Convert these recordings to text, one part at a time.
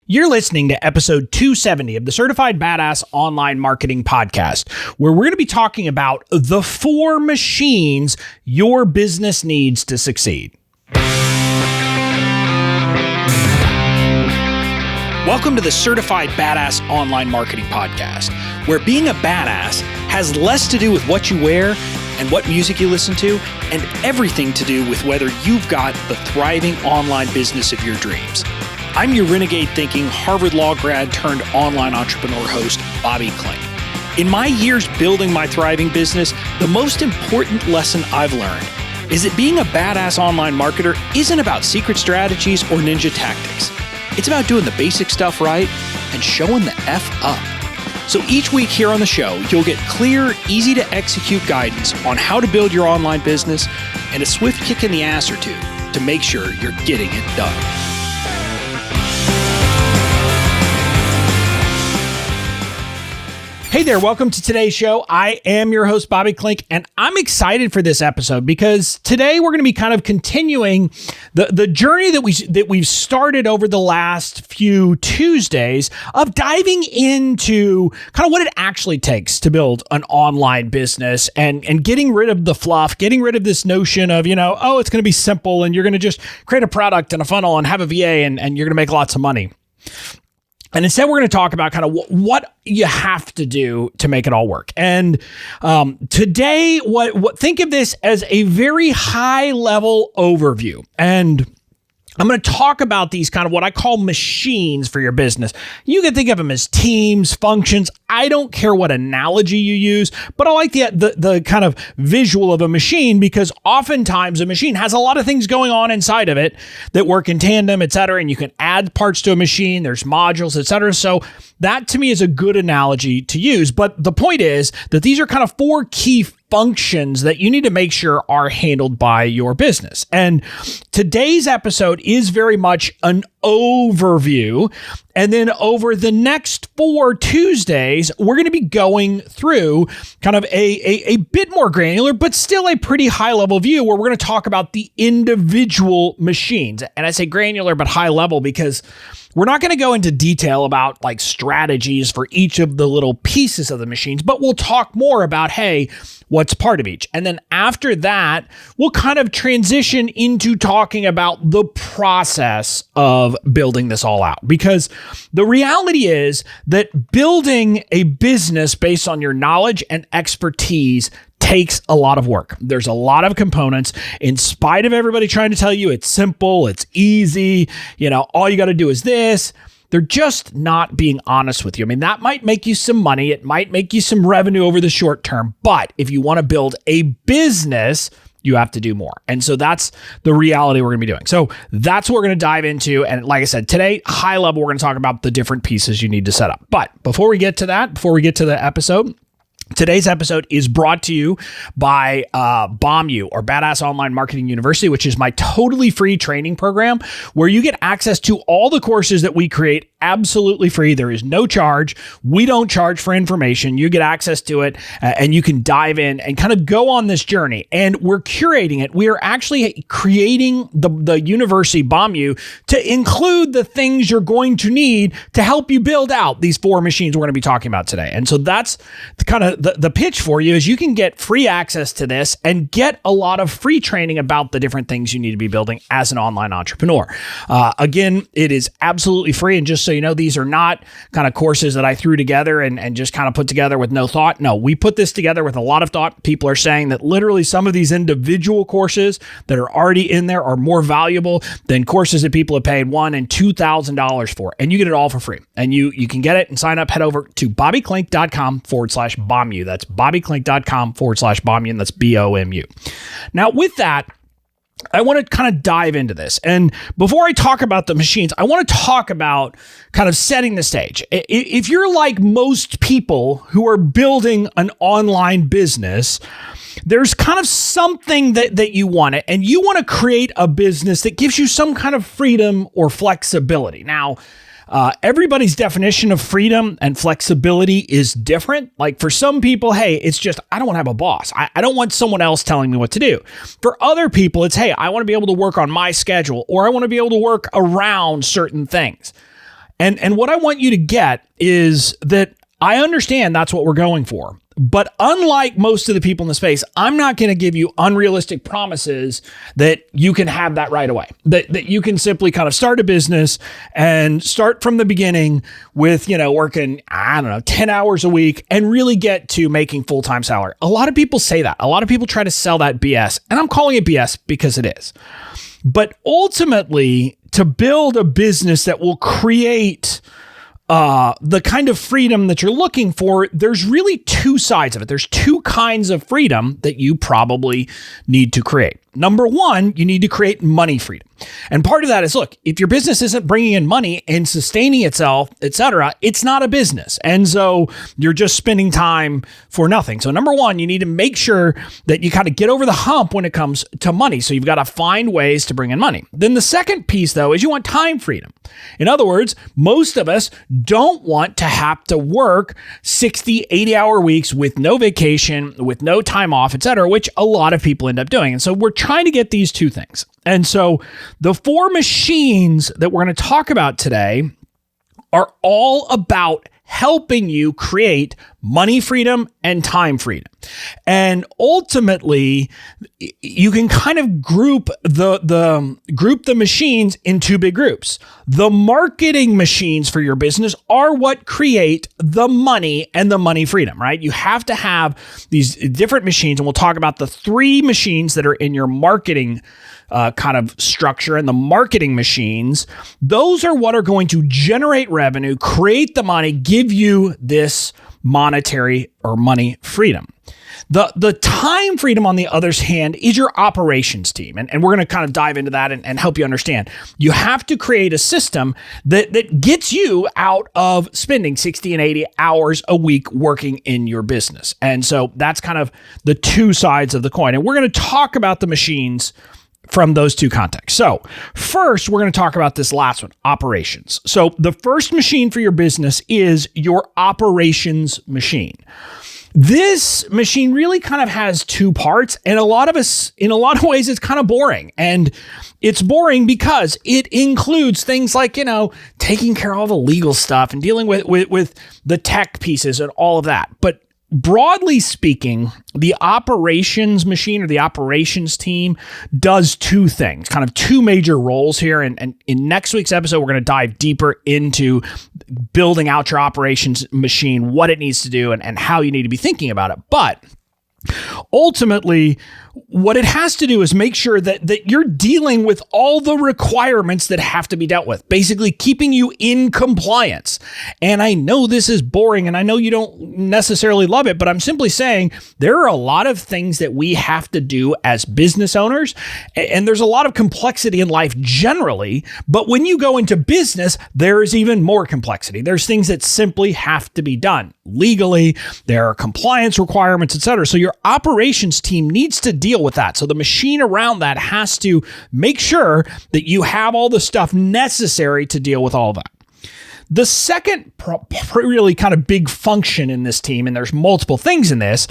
You're listening to episode 270 of the Certified Badass Online Marketing Podcast, where we're going to be talking about the 4 machines your business needs to succeed. Welcome to the Certified Badass Online Marketing Podcast, where being a badass has less to do with what you wear and what music you listen to, and everything to do with whether you've got the thriving online business of your dreams. I'm your renegade thinking Harvard Law grad turned online entrepreneur host, Bobby Klink. In my years building my thriving business, the most important lesson I've learned is that being a badass online marketer isn't about secret strategies or ninja tactics. It's about doing the basic stuff right and showing the F up. So each week here on the show, you'll get clear, easy to execute guidance on how to build your online business and a swift kick in the ass or two to make sure you're getting it done. Hey there, welcome to today's show. I am your host, Bobby Klink, and I'm excited for this episode because today we're going to be kind of continuing the journey that we've started over the last few Tuesdays of diving into kind of what it actually takes to build an online business and getting rid of the fluff, getting rid of this notion of, it's going to be simple and you're going to just create a product and a funnel and have a VA and you're going to make lots of money. And instead, we're going to talk about kind of what you have to do to make it all work. And today, think of this as a very high level overview. And I'm going to talk about these kind of what I call machines for your business. You can think of them as teams, functions. I don't care what analogy you use, but I like the kind of visual of a machine because oftentimes a machine has a lot of things going on inside of it that work in tandem, et cetera, and you can add parts to a machine. There's modules, et cetera. So that to me is a good analogy to use. But the point is that these are kind of 4 key functions that you need to make sure are handled by your business. And today's episode is very much an overview. And then over the next 4 Tuesdays, we're going to be going through kind of a bit more granular, but still a pretty high level view where we're going to talk about the individual machines. And I say granular, but high level because we're not going to go into detail about like strategies for each of the little pieces of the machines, but we'll talk more about, hey, what's part of each. And then after that, we'll kind of transition into talking about the process of building this all out. Because the reality is that building a business based on your knowledge and expertise takes a lot of work. There's a lot of components. In spite of everybody trying to tell you it's simple, it's easy, all you got to do is this, they're just not being honest with you. I mean, that might make you some money. It might make you some revenue over the short term. But if you want to build a business, you have to do more. And so that's the reality we're going to be doing. So that's what we're going to dive into. And like I said, today, high level, we're going to talk about the different pieces you need to set up. But before we get to the episode, today's episode is brought to you by BOMU, or Badass Online Marketing University, which is my totally free training program where you get access to all the courses that we create absolutely free. There is no charge. We don't charge for information. You get access to it and you can dive in and kind of go on this journey. And we're curating it. We are actually creating the university BOMU to include the things you're going to need to help you build out these 4 machines we're going to be talking about today. And so that's the pitch for you is you can get free access to this and get a lot of free training about the different things you need to be building as an online entrepreneur. Again, it is absolutely free. And just so you know, these are not kind of courses that I threw together and just kind of put together with no thought. No, we put this together with a lot of thought. People are saying that literally some of these individual courses that are already in there are more valuable than courses that people have paid $1,000 and $2,000 for. And you get it all for free. And you can get it and sign up. Head over to bobbyklink.com/BOMU. That's bobbyklink.com/BOMU. And that's BOMU. Now with that, I want to kind of dive into this. And before I talk about the machines, I want to talk about kind of setting the stage. If you're like most people who are building an online business, there's kind of something that you want it, and you want to create a business that gives you some kind of freedom or flexibility. Now, everybody's definition of freedom and flexibility is different. Like for some people, hey, it's just, I don't want to have a boss. I don't want someone else telling me what to do. For other people, it's, hey, I want to be able to work on my schedule, or I want to be able to work around certain things. And what I want you to get is that I understand that's what we're going for. But unlike most of the people in the space, I'm not going to give you unrealistic promises that you can have that right away, that you can simply kind of start a business and start from the beginning with, working, 10 hours a week and really get to making full-time salary. A lot of people say that. A lot of people try to sell that BS, and I'm calling it BS because it is. But ultimately, to build a business that will create the kind of freedom that you're looking for, there's really two sides of it. There's two kinds of freedom that you probably need to create. Number one, you need to create money freedom. And part of that is, look, if your business isn't bringing in money and sustaining itself, etc., it's not a business. And so you're just spending time for nothing. So number one, you need to make sure that you kind of get over the hump when it comes to money. So you've got to find ways to bring in money. Then the second piece, though, is you want time freedom. In other words, most of us don't want to have to work 60, 80-hour weeks with no vacation, with no time off, etc., which a lot of people end up doing. And so we're trying to get these two things. And so the four machines that we're going to talk about today are all about helping you create money freedom and time freedom. And ultimately, you can kind of group the machines in two big groups. The marketing machines for your business are what create the money and the money freedom, right? You have to have these different machines, and we'll talk about the three machines that are in your marketing kind of structure. And the marketing machines, those are what are going to generate revenue, create the money, give you this monetary or money freedom. The time freedom, on the other hand, is your operations team. And we're going to kind of dive into that and help you understand. You have to create a system that gets you out of spending 60 and 80 hours a week working in your business. And so that's kind of the two sides of the coin. And we're going to talk about the machines from those two contexts. So first, we're going to talk about this last one, operations. So the first machine for your business is your operations machine. This machine really kind of has two parts, and in a lot of ways, it's kind of boring. And it's boring because it includes things like, taking care of all the legal stuff and dealing with the tech pieces and all of that. But broadly speaking, the operations machine or the operations team does two things, kind of two major roles here. And in next week's episode, we're going to dive deeper into building out your operations machine, what it needs to do, and how you need to be thinking about it. But ultimately, what it has to do is make sure that you're dealing with all the requirements that have to be dealt with, basically keeping you in compliance. And I know this is boring and I know you don't necessarily love it, but I'm simply saying there are a lot of things that we have to do as business owners. And there's a lot of complexity in life generally, but when you go into business, there is even more complexity. There's things that simply have to be done legally. There are compliance requirements, etc. So your operations team needs to deal with that. So the machine around that has to make sure that you have all the stuff necessary to deal with all of that. The second really kind of big function in this team, and there's multiple things in this,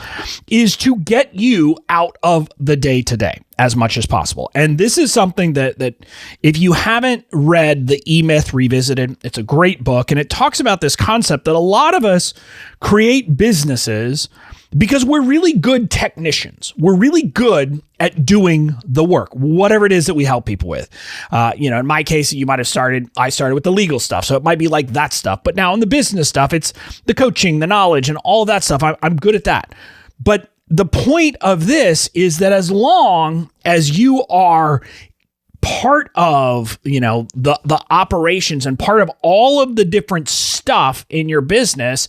is to get you out of the day-to-day as much as possible. And this is something that if you haven't read The E-Myth Revisited, it's a great book, and it talks about this concept that a lot of us create businesses because we're really good technicians. We're really good at doing the work, whatever it is that we help people with. In my case, I started with the legal stuff. So it might be like that stuff. But now in the business stuff, it's the coaching, the knowledge, and all of that stuff. I'm good at that. But the point of this is that as long as you are part of, the operations and part of all of the different stuff in your business,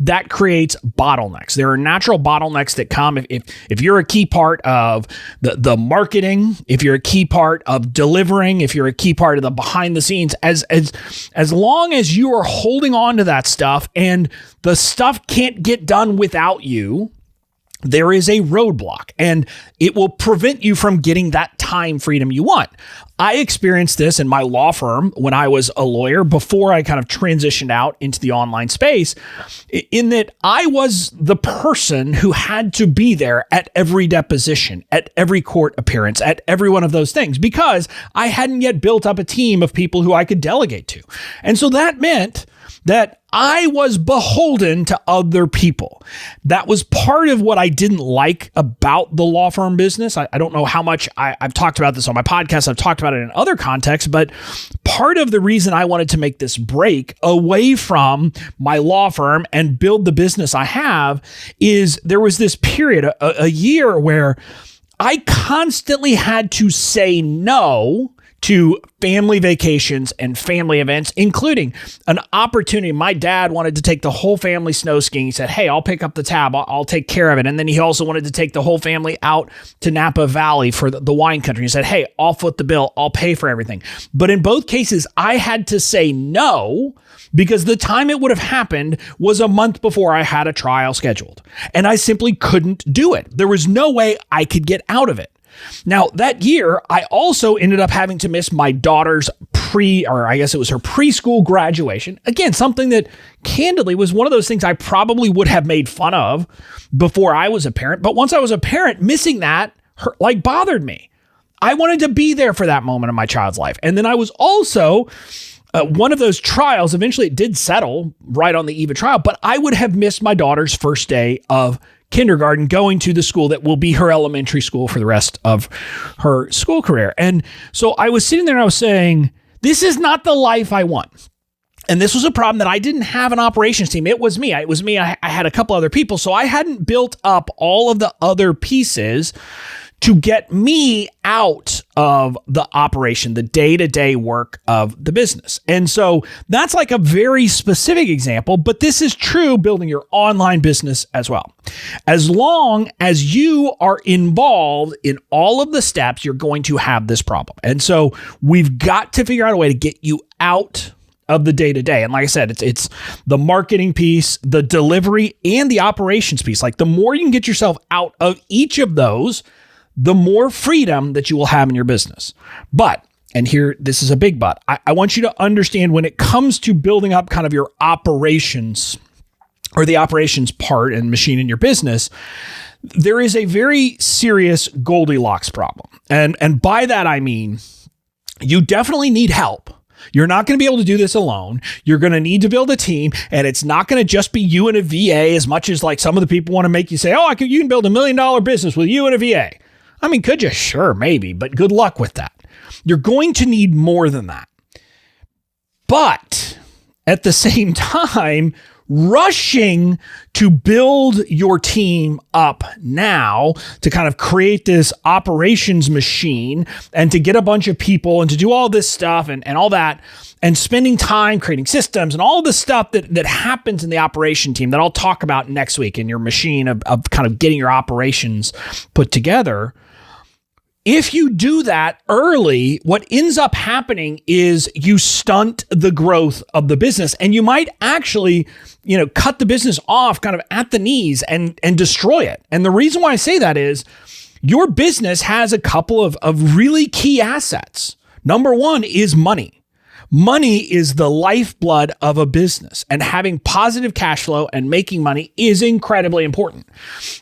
that creates bottlenecks. There are natural bottlenecks that come if you're a key part of the marketing, if you're a key part of delivering, if you're a key part of the behind the scenes, as long as you are holding on to that stuff and the stuff can't get done without you, there is a roadblock, and it will prevent you from getting that time freedom you want. I experienced this in my law firm when I was a lawyer before I kind of transitioned out into the online space, in that I was the person who had to be there at every deposition, at every court appearance, at every one of those things, because I hadn't yet built up a team of people who I could delegate to. And so that meant that I was beholden to other people. That was part of what I didn't like about the law firm business. I don't know how much I've talked about this on my podcast. I've talked about it in other contexts, but part of the reason I wanted to make this break away from my law firm and build the business I have is there was this period, a year, where I constantly had to say no to family vacations and family events, including an opportunity. My dad wanted to take the whole family snow skiing. He said, hey, I'll pick up the tab. I'll take care of it. And then he also wanted to take the whole family out to Napa Valley for the wine country. He said, hey, I'll foot the bill. I'll pay for everything. But in both cases, I had to say no, because the time it would have happened was a month before I had a trial scheduled. And I simply couldn't do it. There was no way I could get out of it. Now, that year, I also ended up having to miss my daughter's preschool graduation. Again, something that candidly was one of those things I probably would have made fun of before I was a parent. But once I was a parent, missing that bothered me. I wanted to be there for that moment in my child's life. And then I was also one of those trials. Eventually, it did settle right on the eve of trial, but I would have missed my daughter's first day of kindergarten, going to the school that will be her elementary school for the rest of her school career. And so I was sitting there and I was saying, this is not the life I want. And this was a problem that I didn't have an operations team. It was me. I had a couple other people. So I hadn't built up all of the other pieces to get me out of the operation, the day-to-day work of the business. And so that's like a very specific example, but this is true building your online business as well. As long as you are involved in all of the steps, you're going to have this problem. And so we've got to figure out a way to get you out of the day-to-day. And like I said, it's the marketing piece, the delivery, and the operations piece. Like, the more you can get yourself out of each of those, the more freedom that you will have in your business. But, and here, this is a big but, I want you to understand, when it comes to building up kind of your operations, or the operations part and machine in your business, there is a very serious Goldilocks problem. And by that, I mean, you definitely need help. You're not going to be able to do this alone. You're going to need to build a team, and it's not going to just be you and a VA, as much as like some of the people want to make you say, oh, you can build $1 million business with you and a VA. I mean, could you? Sure, maybe, but good luck with that. You're going to need more than that. But at the same time, rushing to build your team up now to kind of create this operations machine and to get a bunch of people and to do all this stuff and all that, and spending time creating systems and all the stuff that happens in the operation team that I'll talk about next week in your machine of kind of getting your operations put together. If you do that early, what ends up happening is you stunt the growth of the business, and you might actually, cut the business off kind of at the knees and destroy it. And the reason why I say that is your business has a couple of really key assets. Number one is money. Money is the lifeblood of a business, and having positive cash flow and making money is incredibly important.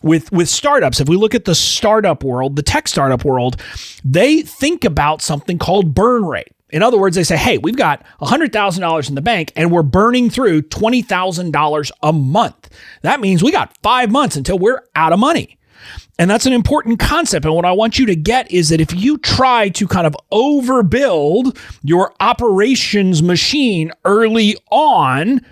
With startups, if we look at the startup world, the tech startup world, they think about something called burn rate. In other words, they say, hey, we've got $100,000 in the bank and we're burning through $20,000 a month. That means we got 5 months until we're out of money. And that's an important concept. And what I want you to get is that if you try to kind of overbuild your operations machine early on,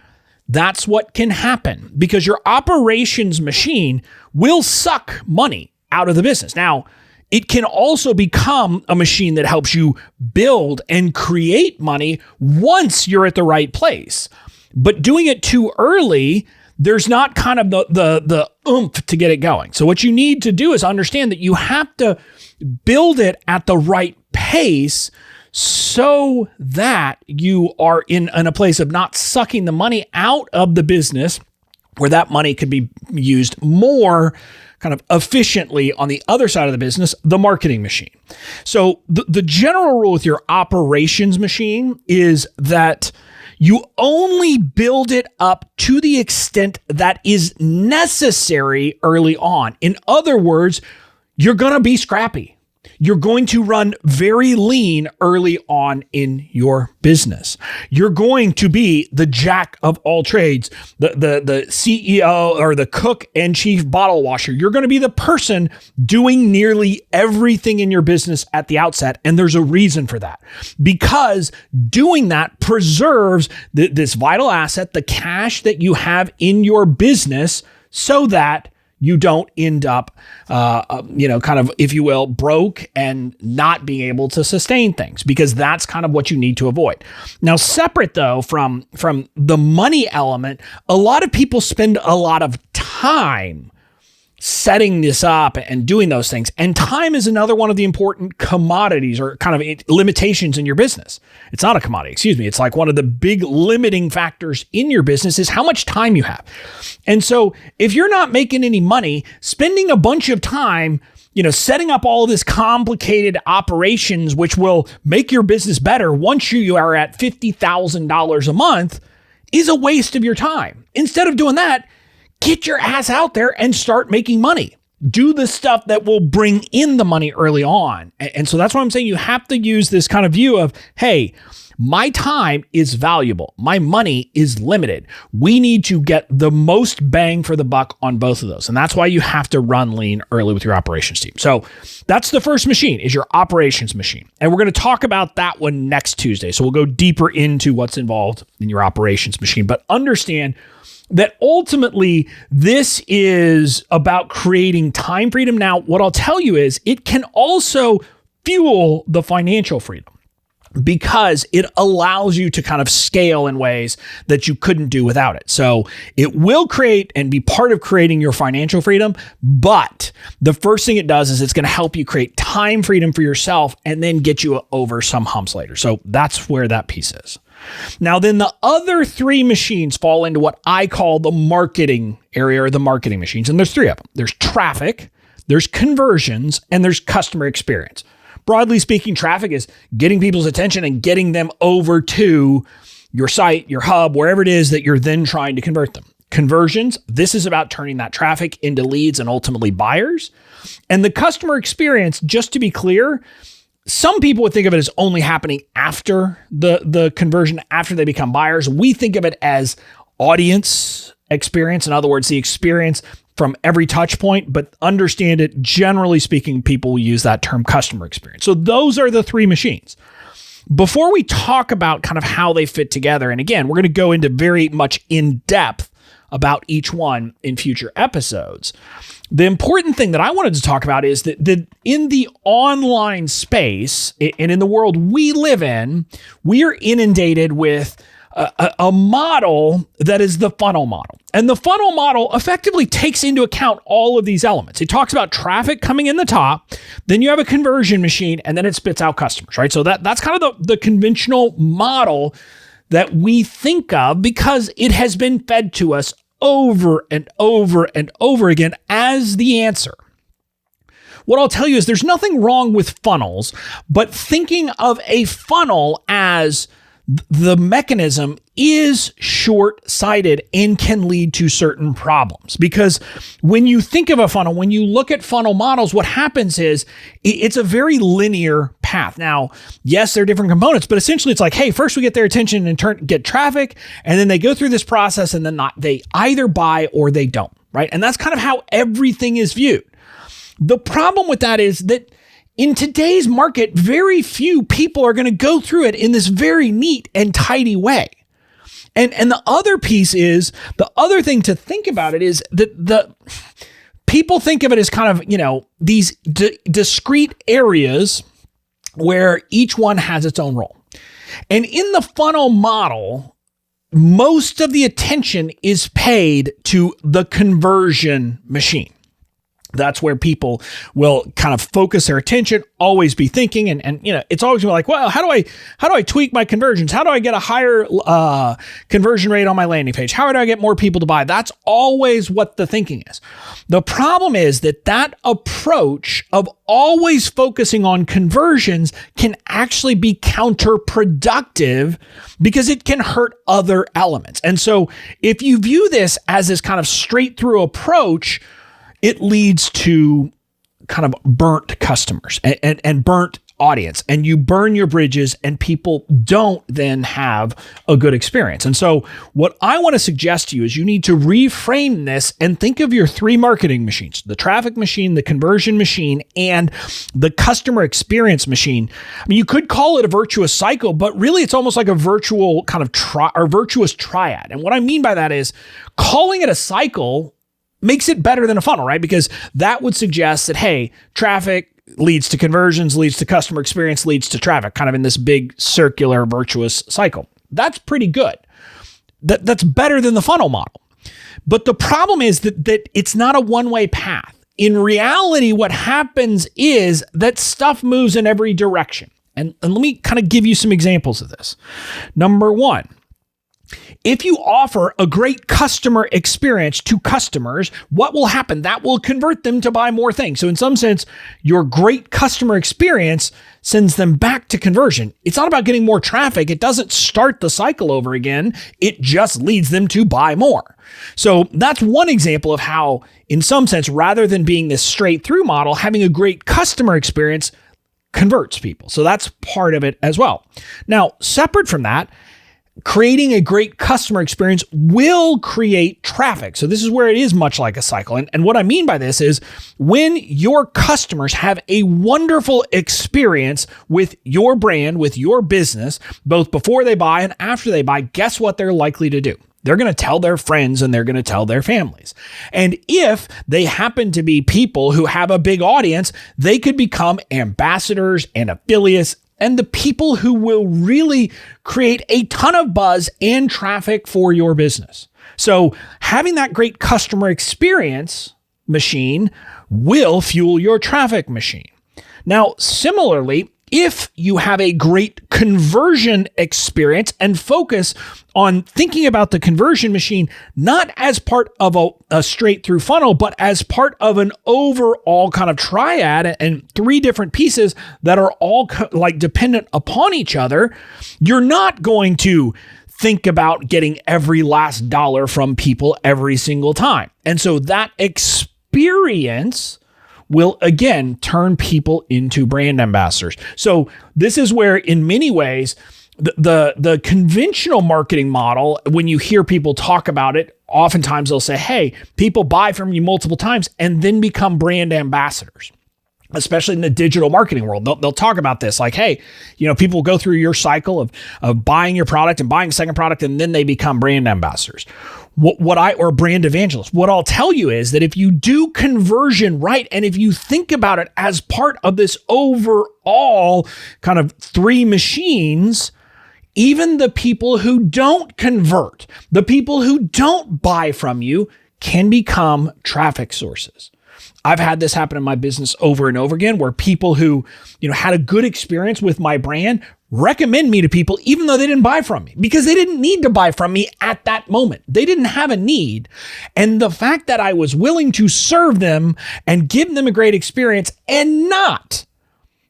that's what can happen, because your operations machine will suck money out of the business. Now, it can also become a machine that helps you build and create money once you're at the right place. But doing it too early, there's not kind of the oomph to get it going. So what you need to do is understand that you have to build it at the right pace so that you are in a place of not sucking the money out of the business, where that money could be used more kind of efficiently on the other side of the business, the marketing machine. So the general rule with your operations machine is that you only build it up to the extent that is necessary early on. In other words, you're going to be scrappy. You're going to run very lean early on in your business. You're going to be the jack of all trades, the CEO or the cook and chief bottle washer. You're going to be the person doing nearly everything in your business at the outset. And there's a reason for that, because doing that preserves this vital asset, the cash that you have in your business, so that you don't end up, kind of, if you will, broke and not being able to sustain things, because that's kind of what you need to avoid. Now, separate though from the money element, a lot of people spend a lot of time setting this up and doing those things. And time is another one of the important commodities or kind of limitations in your business. It's not a commodity, it's like one of the big limiting factors in your business is how much time you have. And so if you're not making any money, spending a bunch of time, setting up all of this complicated operations, which will make your business better once you are at $50,000 a month, is a waste of your time. Instead of doing that, get your ass out there and start making money. Do the stuff that will bring in the money early on. And so that's why I'm saying you have to use this kind of view of, hey, my time is valuable. My money is limited. We need to get the most bang for the buck on both of those. And that's why you have to run lean early with your operations team. So that's the first machine, is your operations machine. And we're going to talk about that one next Tuesday. So we'll go deeper into what's involved in your operations machine. But understand that ultimately this is about creating time freedom. Now, what I'll tell you is it can also fuel the financial freedom, because it allows you to kind of scale in ways that you couldn't do without it. So it will create and be part of creating your financial freedom. But the first thing it does is it's going to help you create time freedom for yourself and then get you over some humps later. So that's where that piece is. Now, then the other three machines fall into what I call the marketing area, or the marketing machines. And there's three of them. There's traffic, there's conversions, and there's customer experience. Broadly speaking, traffic is getting people's attention and getting them over to your site, your hub, wherever it is that you're then trying to convert them. Conversions, this is about turning that traffic into leads and ultimately buyers. And the customer experience, just to be clear, some people would think of it as only happening after the conversion, after they become buyers. We think of it as audience experience. In other words, the experience from every touch point, but understand it, generally speaking, people use that term customer experience. So those are the three machines. Before we talk about kind of how they fit together, and again, we're going to go into very much in depth about each one in future episodes. The important thing that I wanted to talk about is that in the online space and in the world we live in, we are inundated with a model that is the funnel model. And the funnel model effectively takes into account all of these elements. It talks about traffic coming in the top, then you have a conversion machine, and then it spits out customers, right? So that's kind of the conventional model that we think of, because it has been fed to us over and over and over again as the answer. What I'll tell you is there's nothing wrong with funnels, but thinking of a funnel as the mechanism is short-sighted and can lead to certain problems. Because when you think of a funnel, when you look at funnel models, what happens is it's a very linear path. Now, yes, there are different components, but essentially it's like, hey, first we get their attention and get traffic, and then they go through this process and then they either buy or they don't, right? And that's kind of how everything is viewed. The problem with that is that in today's market, very few people are going to go through it in this very neat and tidy way. And the other piece is, the other thing to think about it is that the people think of it as kind of, these discrete areas where each one has its own role. And in the funnel model, most of the attention is paid to the conversion machine. That's where people will kind of focus their attention, always be thinking. And it's always like, well, how do I tweak my conversions? How do I get a higher conversion rate on my landing page? How do I get more people to buy? That's always what the thinking is. The problem is that approach of always focusing on conversions can actually be counterproductive because it can hurt other elements. And so if you view this as this kind of straight through approach, it leads to kind of burnt customers and burnt audience, and you burn your bridges and people don't then have a good experience. And so what I want to suggest to you is you need to reframe this and think of your three marketing machines: the traffic machine, the conversion machine, and the customer experience machine. I mean, you could call it a virtuous cycle, but really it's almost like a virtual kind of virtuous triad. And what I mean by that is calling it a cycle makes it better than a funnel, right? Because that would suggest that, hey, traffic leads to conversions, leads to customer experience, leads to traffic, kind of in this big circular virtuous cycle. That's pretty good. That's better than the funnel model. But the problem is that it's not a one-way path. In reality, what happens is that stuff moves in every direction. And let me kind of give you some examples of this. Number one, if you offer a great customer experience to customers, what will happen? That will convert them to buy more things. So in some sense, your great customer experience sends them back to conversion. It's not about getting more traffic. It doesn't start the cycle over again. It just leads them to buy more. So that's one example of how, in some sense, rather than being this straight through model, having a great customer experience converts people. So that's part of it as well. Now, separate from that, creating a great customer experience will create traffic. So this is where it is much like a cycle. And what I mean by this is when your customers have a wonderful experience with your brand, with your business, both before they buy and after they buy, guess what they're likely to do? They're going to tell their friends and they're going to tell their families. And if they happen to be people who have a big audience, they could become ambassadors and affiliates and the people who will really create a ton of buzz and traffic for your business. So having that great customer experience machine will fuel your traffic machine. Now, similarly, if you have a great conversion experience and focus on thinking about the conversion machine, not as part of a straight through funnel, but as part of an overall kind of triad and three different pieces that are all like dependent upon each other, you're not going to think about getting every last dollar from people every single time. And so that experience will again turn people into brand ambassadors. So this is where, in many ways, the conventional marketing model, when you hear people talk about it, oftentimes they'll say, hey, people buy from you multiple times and then become brand ambassadors. Especially in the digital marketing world, they'll talk about this like, hey, people will go through your cycle of buying your product and buying a second product, and then they become brand ambassadors. Or brand evangelists. What I'll tell you is that if you do conversion right, and if you think about it as part of this overall kind of three machines, even the people who don't convert, the people who don't buy from you, can become traffic sources. I've had this happen in my business over and over again, where people who, had a good experience with my brand recommend me to people, even though they didn't buy from me, because they didn't need to buy from me at that moment. They didn't have a need. And the fact that I was willing to serve them and give them a great experience and not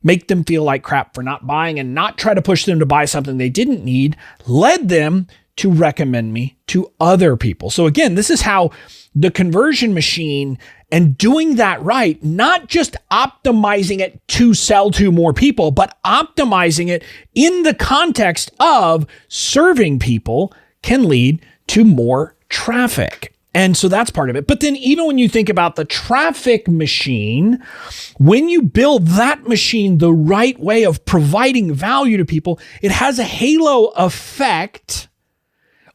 make them feel like crap for not buying and not try to push them to buy something they didn't need led them to recommend me to other people. So again, this is how the conversion machine, and doing that right, not just optimizing it to sell to more people, but optimizing it in the context of serving people, can lead to more traffic. And so that's part of it. But then even when you think about the traffic machine, when you build that machine the right way of providing value to people, it has a halo effect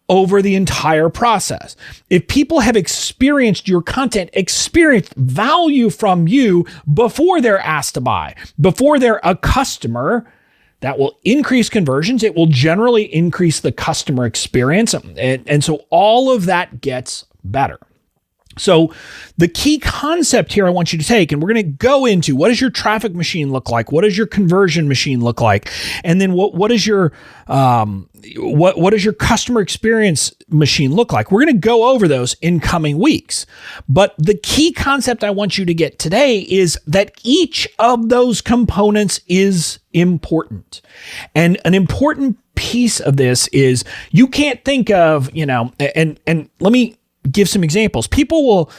over the entire process. If people have experienced your content, experienced value from you before they're asked to buy, before they're a customer, that will increase conversions. It will generally increase the customer experience. And so all of that gets better. So the key concept here I want you to take, and we're going to go into, what does your traffic machine look like? What does your conversion machine look like? And then what is your what does your customer experience machine look like? We're going to go over those in coming weeks. But the key concept I want you to get today is that each of those components is important. And an important piece of this is you can't think of, and let me give some examples. People will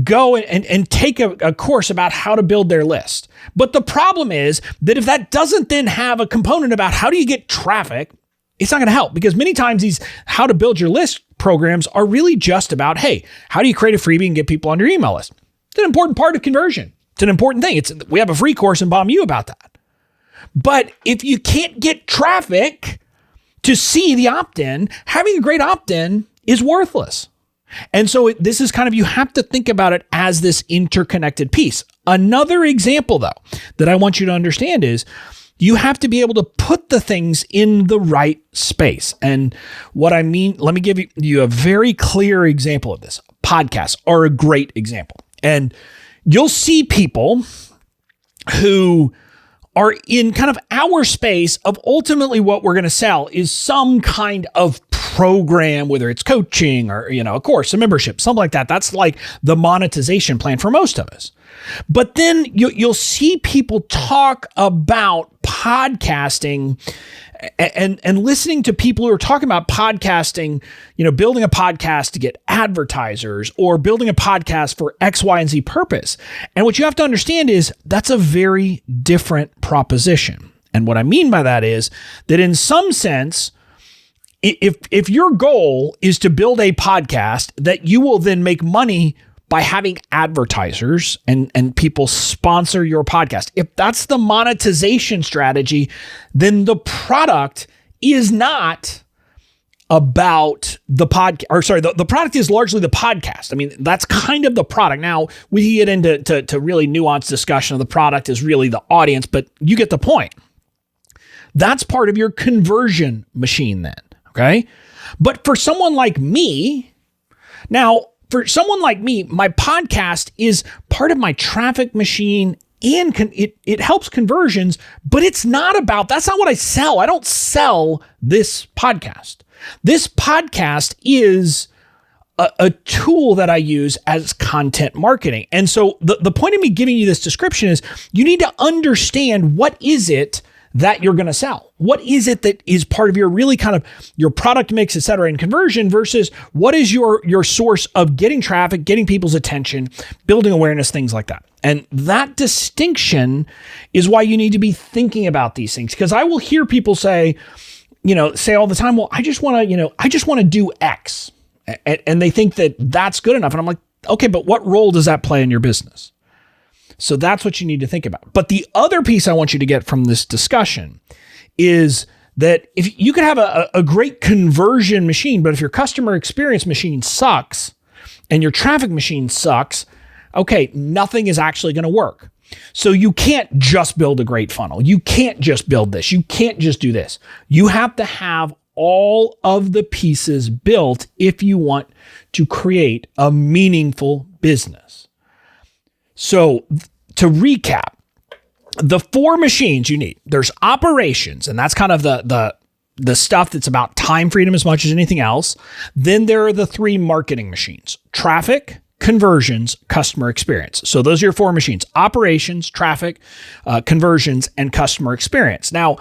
go and take a course about how to build their list. But the problem is that if that doesn't then have a component about how do you get traffic, it's not going to help, because many times these how to build your list programs are really just about, hey, how do you create a freebie and get people on your email list? It's an important part of conversion. It's an important thing. We have a free course in Bomb You about that. But if you can't get traffic to see the opt-in, having a great opt-in is worthless. And so this is kind of, you have to think about it as this interconnected piece. Another example, though, that I want you to understand is you have to be able to put the things in the right space. And what I mean, let me give you a very clear example of this. Podcasts are a great example. And you'll see people who are in kind of our space of ultimately what we're going to sell is some kind of program, whether it's coaching or, a course, a membership, something like that. That's like the monetization plan for most of us. But then you'll see people talk about podcasting and listening to people who are talking about podcasting, building a podcast to get advertisers or building a podcast for X, Y, and Z purpose. And what you have to understand is that's a very different proposition. And what I mean by that is that in some sense, if your goal is to build a podcast that you will then make money by having advertisers and people sponsor your podcast, if that's the monetization strategy, then the product is not about the podcast, or sorry, the product is largely the podcast. I mean, that's kind of the product. Now, we get into to really nuanced discussion of the product is really the audience, but you get the point. That's part of your conversion machine then. Okay. But for someone like me, my podcast is part of my traffic machine and it helps conversions, but that's not what I sell. I don't sell this podcast. This podcast is a tool that I use as content marketing. And so the point of me giving you this description is you need to understand what is it that you're going to sell. What is it that is part of your really kind of your product mix, et cetera, and conversion versus what is your source of getting traffic, getting people's attention, building awareness, things like that. And that distinction is why you need to be thinking about these things. Because I will hear people say all the time, well, I just want to do X. And they think that that's good enough. And I'm like, okay, but what role does that play in your business? So that's what you need to think about. But the other piece I want you to get from this discussion is that if you could have a great conversion machine, but if your customer experience machine sucks and your traffic machine sucks, okay, nothing is actually going to work. So you can't just build a great funnel. You can't just build this. You can't just do this. You have to have all of the pieces built if you want to create a meaningful business. So to recap, the 4 machines you need, there's operations, and that's kind of the stuff that's about time freedom as much as anything else. Then there are the 3 marketing machines: traffic, conversions, customer experience. So those are your 4 machines: operations, traffic, conversions, and customer experience. Now,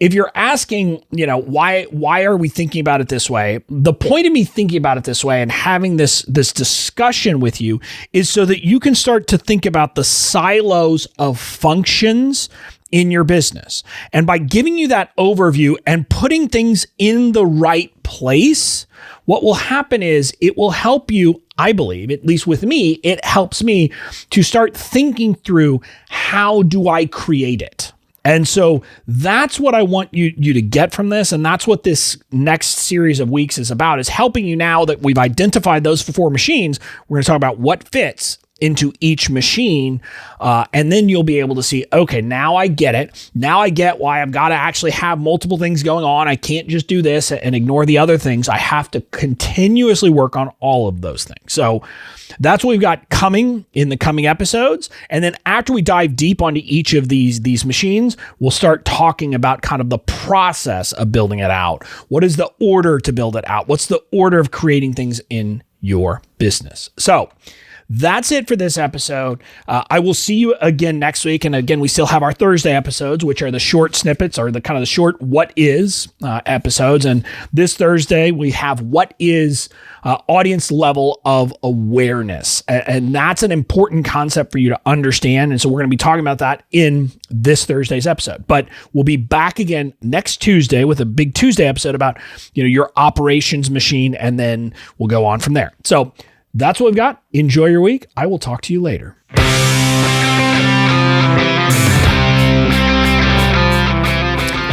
if you're asking, why are we thinking about it this way? The point of me thinking about it this way and having this discussion with you is so that you can start to think about the silos of functions in your business. And by giving you that overview and putting things in the right place, what will happen is it will help you, I believe, at least with me, it helps me to start thinking through, how do I create it? And so that's what I want you to get from this. And that's what this next series of weeks is about, is helping you now that we've identified those 4 machines. We're going to talk about what fits into each machine. And then you'll be able to see, okay, now I get it. Now I get why I've got to actually have multiple things going on. I can't just do this and ignore the other things. I have to continuously work on all of those things. So that's what we've got coming in the coming episodes. And then after we dive deep onto each of these machines, we'll start talking about kind of the process of building it out. What is the order to build it out? What's the order of creating things in your business? So that's it for this episode. I will see you again next week. And again, we still have our Thursday episodes, which are the short snippets or the kind of the short what is episodes. And this Thursday, we have what is audience level of awareness. And that's an important concept for you to understand. And so we're going to be talking about that in this Thursday's episode. But we'll be back again next Tuesday with a big Tuesday episode about, your operations machine. And then we'll go on from there. So that's what we've got. Enjoy your week. I will talk to you later.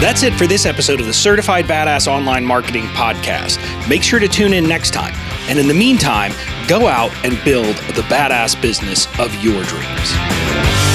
That's it for this episode of the Certified Badass Online Marketing Podcast. Make sure to tune in next time. And in the meantime, go out and build the badass business of your dreams.